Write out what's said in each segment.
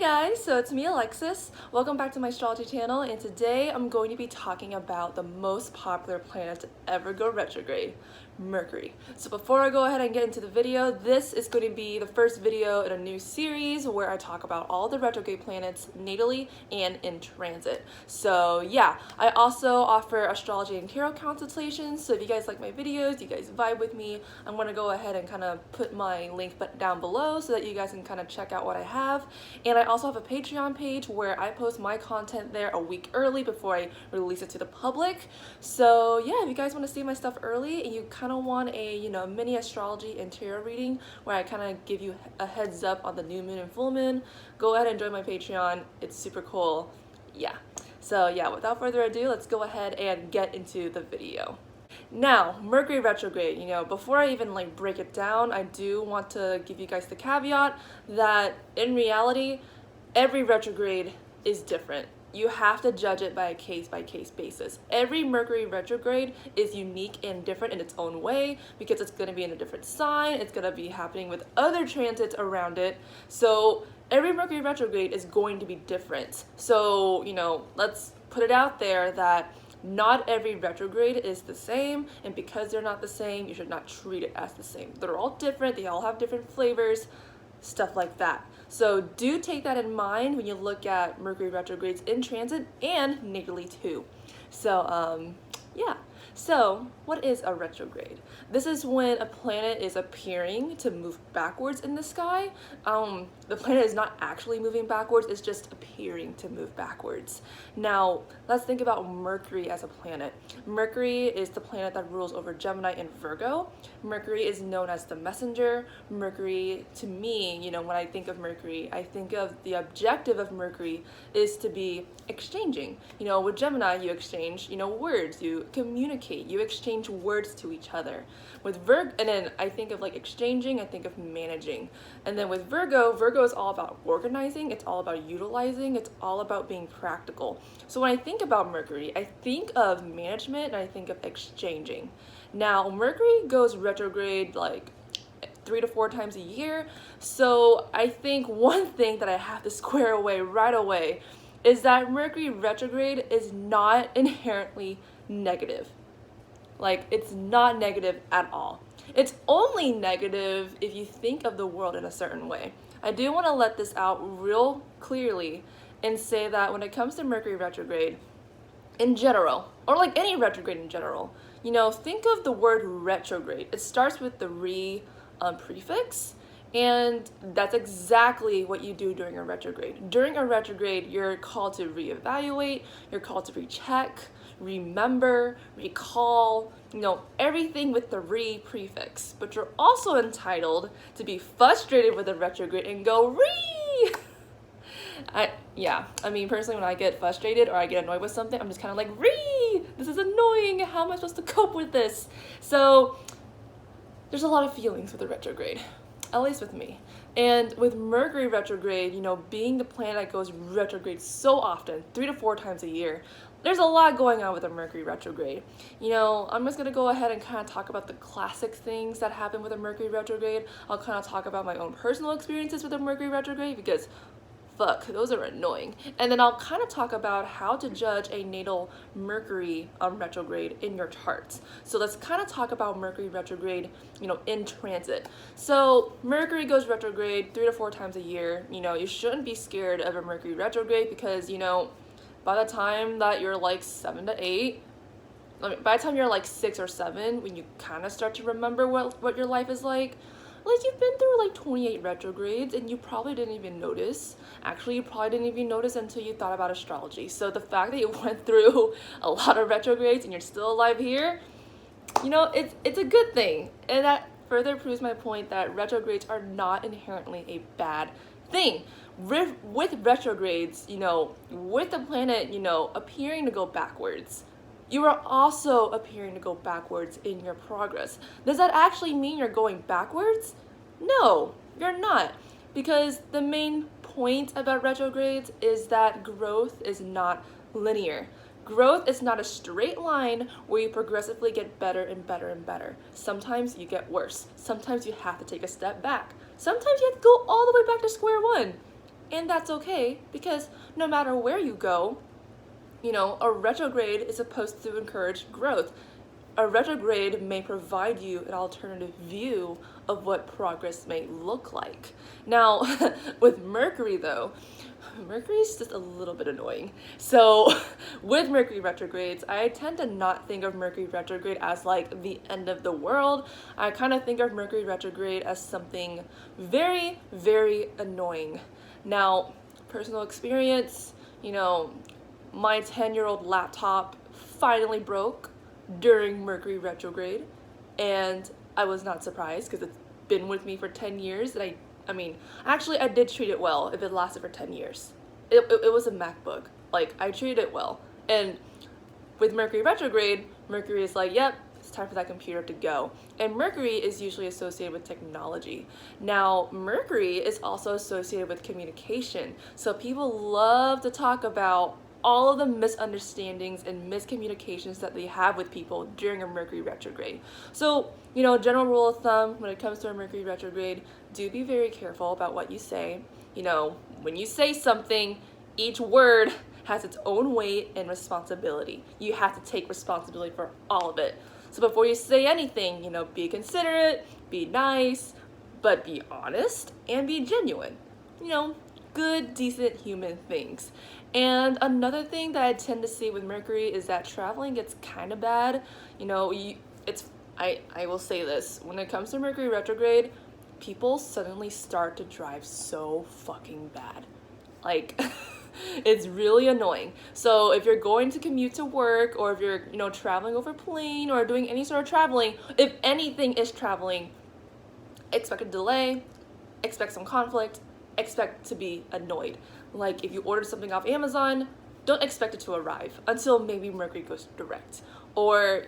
guys, so it's me Alexis. Welcome back to my astrology channel, and today I'm going to be talking about the most popular planet to ever go retrograde, Mercury. So before I go ahead and get into the video, this is going to be the first video in a new series where I talk about all the retrograde planets natally and in transit. So yeah, I also offer astrology and tarot consultations, so if you guys like my videos, you guys vibe with me, I'm going to go ahead and kind of put my link down below so that you guys can kind of check out what I have. And I also have a Patreon page where I post my content there a week early before I release it to the public. So yeah, if you guys want to see my stuff early and you kind of want a mini astrology and tarot reading where I kind of give you a heads up on the new moon and full moon, go ahead and join my Patreon. It's super cool. Yeah. So yeah, without further ado, let's go ahead and get into the video. Now, Mercury retrograde, before I even break it down, I do want to give you guys the caveat that in reality, every retrograde is different. You have to judge it by a case-by-case basis. Every Mercury retrograde is unique and different in its own way because it's going to be in a different sign, it's going to be happening with other transits around it. So every Mercury retrograde is going to be different. So, let's put it out there that not every retrograde is the same, and because they're not the same, you should not treat it as the same. They're all different, they all have different flavors, stuff like that. So do take that in mind when you look at Mercury retrogrades in transit and natally too. So yeah. So what is a retrograde? This is when a planet is appearing to move backwards in the sky. The planet is not actually moving backwards, it's just appearing to move backwards. Now, let's think about Mercury as a planet. Mercury is the planet that rules over Gemini and Virgo. Mercury is known as the messenger. Mercury, to me, when I think of Mercury, I think of the objective of Mercury is to be exchanging. With Gemini, you exchange, words, you communicate, you exchange words to each other. With and then I think of exchanging, I think of managing. And then with Virgo is all about organizing, it's all about utilizing, it's all about being practical. So when I think about Mercury, I think of management and I think of exchanging. Now, Mercury goes retrograde 3 to 4 times a year. So I think one thing that I have to square away right away is that Mercury retrograde is not inherently negative. It's not negative at all. It's only negative if you think of the world in a certain way. I do want to let this out real clearly and say that when it comes to Mercury retrograde in general, or any retrograde in general, think of the word retrograde. It starts with the re prefix. And that's exactly what you do during a retrograde. During a retrograde, you're called to reevaluate, you're called to recheck, remember, recall, everything with the re prefix. But you're also entitled to be frustrated with a retrograde and go re. Personally, when I get frustrated or I get annoyed with something, I'm just kind of like, re, this is annoying. How am I supposed to cope with this? So there's a lot of feelings with a retrograde. At least with me. And with Mercury retrograde, being the planet that goes retrograde so often, 3 to 4 times a year, there's a lot going on with a Mercury retrograde. I'm just going to go ahead and kind of talk about the classic things that happen with a Mercury retrograde. I'll kind of talk about my own personal experiences with a Mercury retrograde because fuck, those are annoying. And then I'll kind of talk about how to judge a natal Mercury retrograde in your charts. So let's kind of talk about Mercury retrograde, in transit. So Mercury goes retrograde 3 to 4 times a year. You shouldn't be scared of a Mercury retrograde because, by the time that you're 7 to 8, by the time you're 6 or 7, when you kind of start to remember what your life is like, you've been through 28 retrogrades and you probably didn't even notice. Actually, you probably didn't even notice until you thought about astrology. So the fact that you went through a lot of retrogrades and you're still alive here, it's a good thing. And that further proves my point that retrogrades are not inherently a bad thing. With retrogrades, with the planet, appearing to go backwards, you are also appearing to go backwards in your progress. Does that actually mean you're going backwards? No, you're not. Because the main point about retrogrades is that growth is not linear. Growth is not a straight line where you progressively get better and better and better. Sometimes you get worse. Sometimes you have to take a step back. Sometimes you have to go all the way back to square one. And that's okay, because no matter where you go, a retrograde is supposed to encourage growth. A retrograde may provide you an alternative view of what progress may look like. Now, with Mercury though, Mercury's just a little bit annoying. So with Mercury retrogrades, I tend to not think of Mercury retrograde as like the end of the world. I kind of think of Mercury retrograde as something very, very annoying. Now, personal experience, my 10-year-old laptop finally broke during Mercury retrograde, and I was not surprised because it's been with me for 10 years, and actually I did treat it well if it lasted for 10 years. It was a MacBook. Like, I treated it well. And with Mercury retrograde, Mercury is like, yep, it's time for that computer to go. And Mercury is usually associated with technology. Now, Mercury is also associated with communication. So people love to talk about all of the misunderstandings and miscommunications that they have with people during a Mercury retrograde. So, general rule of thumb when it comes to a Mercury retrograde, do be very careful about what you say. When you say something, each word has its own weight and responsibility. You have to take responsibility for all of it. So before you say anything, be considerate, be nice, but be honest and be genuine. Good, decent human things. And another thing that I tend to see with Mercury is that traveling gets kind of bad. I will say this, when it comes to Mercury retrograde, people suddenly start to drive so fucking bad. Like, it's really annoying. So if you're going to commute to work, or if you're, traveling over plane or doing any sort of traveling, if anything is traveling, expect a delay, expect some conflict, expect to be annoyed. Like, if you ordered something off Amazon, don't expect it to arrive until maybe Mercury goes direct. Or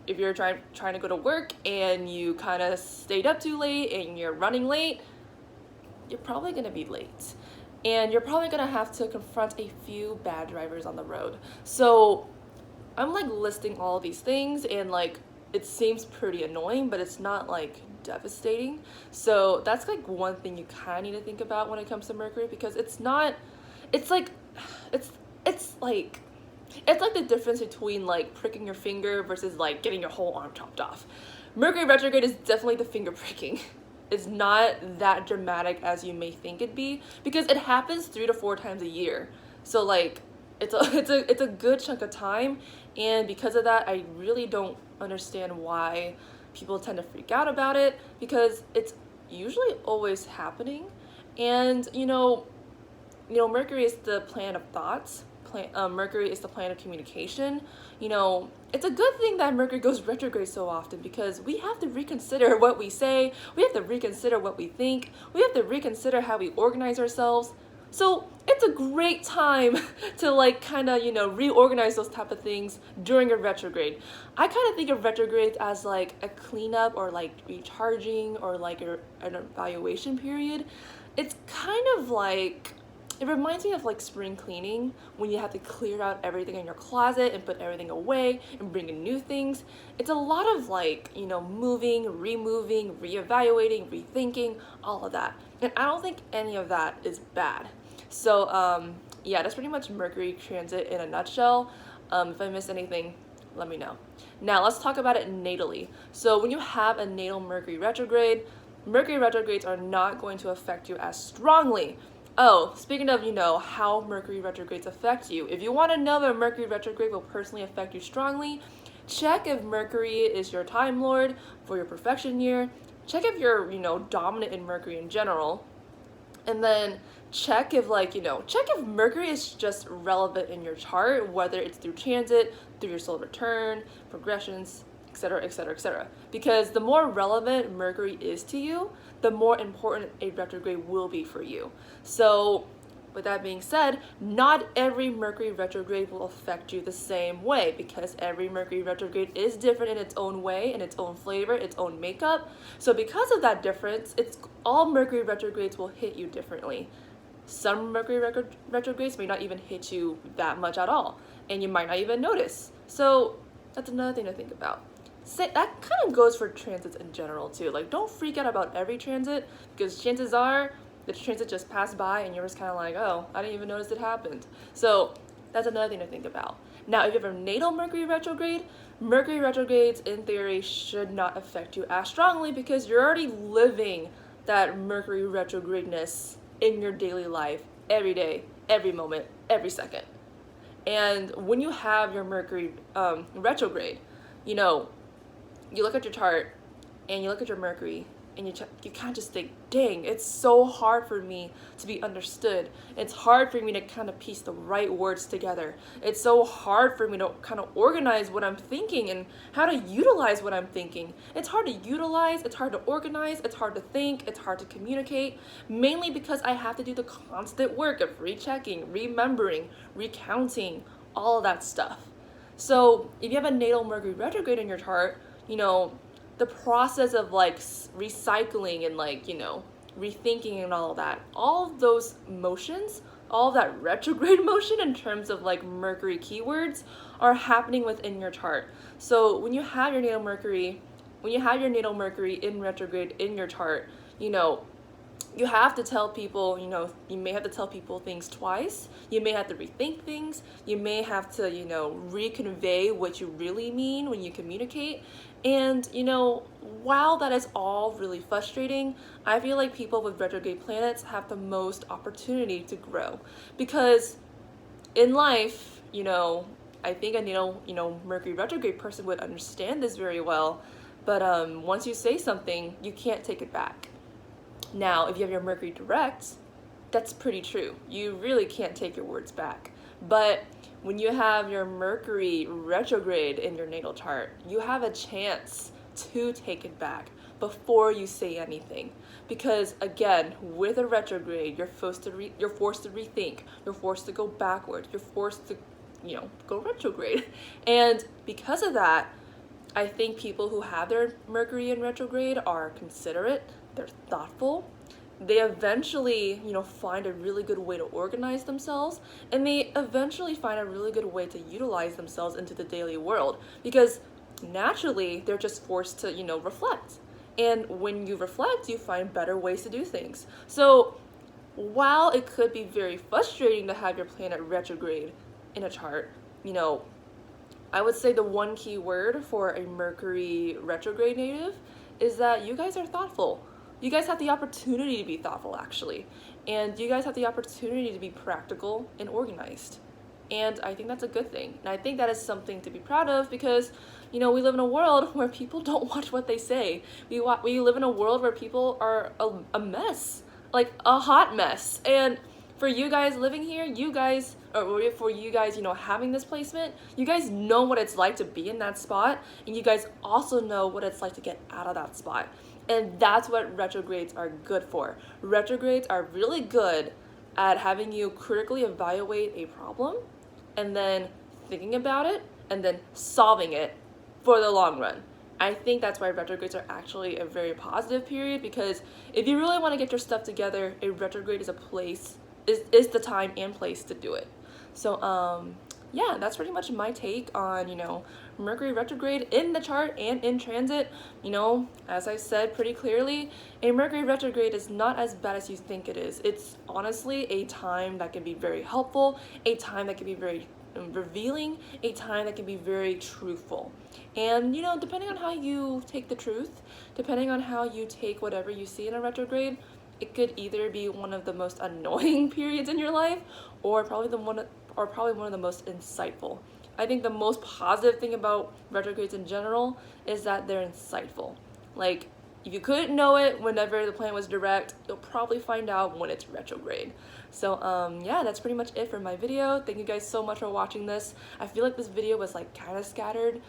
if you're trying to go to work and you kind of stayed up too late and you're running late, you're probably going to be late. And you're probably going to have to confront a few bad drivers on the road. So I'm like listing all of these things, and like, it seems pretty annoying, but it's not like devastating. So that's like one thing you kind of need to think about when it comes to Mercury, because it's like the difference between like pricking your finger versus like getting your whole arm chopped off. Mercury retrograde is definitely the finger pricking. It's not that dramatic as you may think it'd be, because it happens 3 to 4 times a year. So like, it's a good chunk of time, and because of that, I really don't understand why people tend to freak out about it, because it's usually always happening. And Mercury is the planet of thoughts. Mercury is the planet of communication. It's a good thing that Mercury goes retrograde so often, because we have to reconsider what we say, we have to reconsider what we think, we have to reconsider how we organize ourselves. So it's a great time to like kind of, reorganize those type of things during a retrograde. I kind of think of retrogrades as like a cleanup, or like recharging, or like an evaluation period. It's kind of like, it reminds me of like spring cleaning, when you have to clear out everything in your closet and put everything away and bring in new things. It's a lot of like, moving, removing, reevaluating, rethinking, all of that. And I don't think any of that is bad. So yeah, that's pretty much Mercury transit in a nutshell. If I missed anything, let me know. Now let's talk about it natally. So when you have a natal Mercury retrograde, Mercury retrogrades are not going to affect you as strongly. Oh, speaking of, how Mercury retrogrades affect you, if you want to know if Mercury retrograde will personally affect you strongly, check if Mercury is your Time Lord for your perfection year. Check if you're, dominant in Mercury in general. And then check if check if Mercury is just relevant in your chart, whether it's through transit, through your solar return, progressions, etc., etc., etc. Because the more relevant Mercury is to you, the more important a retrograde will be for you. So with that being said, not every Mercury retrograde will affect you the same way, because every Mercury retrograde is different in its own way, in its own flavor, its own makeup. So because of that difference, all Mercury retrogrades will hit you differently. Some Mercury retrogrades may not even hit you that much at all, and you might not even notice. So that's another thing to think about. That kind of goes for transits in general too. Like, don't freak out about every transit, because chances are the transit just passed by and you're just kind of like, oh, I didn't even notice it happened. So that's another thing to think about. Now, if you have a natal Mercury retrogrades in theory should not affect you as strongly because you're already living that Mercury retrogradeness in your daily life every day, every moment, every second. And when you have your Mercury retrograde, you know, you look at your chart and you look at your Mercury and you kind of just think, dang, it's so hard for me to be understood. It's hard for me to kind of piece the right words together. It's so hard for me to kind of organize what I'm thinking and how to utilize what I'm thinking. It's hard to utilize, it's hard to organize, it's hard to think, it's hard to communicate, mainly because I have to do the constant work of rechecking, remembering, recounting, all of that stuff. So if you have a natal Mercury retrograde in your chart, you know, the process of like recycling and like, you know, rethinking and all of that, all of those motions, all of that retrograde motion in terms of like Mercury keywords are happening within your chart. So when you have your natal Mercury, in retrograde in your chart, you know, you have to tell people, you know, you may have to tell people things twice. You may have to rethink things. You may have to, you know, reconvey what you really mean when you communicate. And, you know, while that is all really frustrating, I feel like people with retrograde planets have the most opportunity to grow. Because in life, you know, I think a natal, you know, Mercury retrograde person would understand this very well. But once you say something, you can't take it back. Now, if you have your Mercury direct, that's pretty true. You really can't take your words back. But when you have your Mercury retrograde in your natal chart, you have a chance to take it back before you say anything. Because again, with a retrograde, you're forced to rethink, you're forced to go backward, you're forced to, you know, go retrograde. And because of that, I think people who have their Mercury in retrograde are considerate, they're thoughtful, they eventually, you know, find a really good way to organize themselves, and they eventually find a really good way to utilize themselves into the daily world, because naturally they're just forced to, you know, reflect. And when you reflect, you find better ways to do things. So while it could be very frustrating to have your planet retrograde in a chart, you know, I would say the one key word for a Mercury retrograde native is that you guys are thoughtful. You guys have the opportunity to be thoughtful, actually. And you guys have the opportunity to be practical and organized. And I think that's a good thing. And I think that is something to be proud of because, you know, we live in a world where people don't watch what they say. We live in a world where people are a mess, like a hot mess. And for you guys living here, for you guys, you know, having this placement, you guys know what it's like to be in that spot. And you guys also know what it's like to get out of that spot. And that's what retrogrades are good for. Retrogrades are really good at having you critically evaluate a problem and then thinking about it and then solving it for the long run. I think that's why retrogrades are actually a very positive period, because if you really want to get your stuff together, a retrograde is the time and place to do it. So yeah, that's pretty much my take on, you know, Mercury retrograde in the chart and in transit. You know, as I said pretty clearly, a Mercury retrograde is not as bad as you think it is. It's honestly a time that can be very helpful, a time that can be very revealing, a time that can be very truthful. And, you know, depending on how you take the truth, depending on how you take whatever you see in a retrograde, it could either be one of the most annoying periods in your life or probably one of the most insightful. I think the most positive thing about retrogrades in general is that they're insightful. Like, if you couldn't know it whenever the planet was direct, you'll probably find out when it's retrograde. So yeah, that's pretty much it for my video. Thank you guys so much for watching this. I feel like this video was like kind of scattered.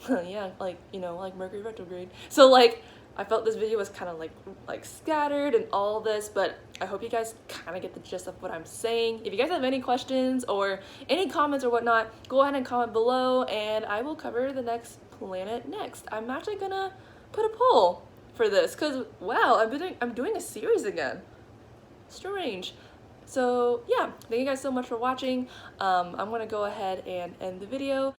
Yeah, like, you know, like Mercury retrograde. So like, I felt this video was kind of like scattered and all this, but I hope you guys kind of get the gist of what I'm saying. If you guys have any questions or any comments or whatnot, go ahead and comment below and I will cover the next planet next. I'm actually gonna put a poll for this because, wow, I'm doing a series again. Strange. So yeah, thank you guys so much for watching. I'm gonna go ahead and end the video.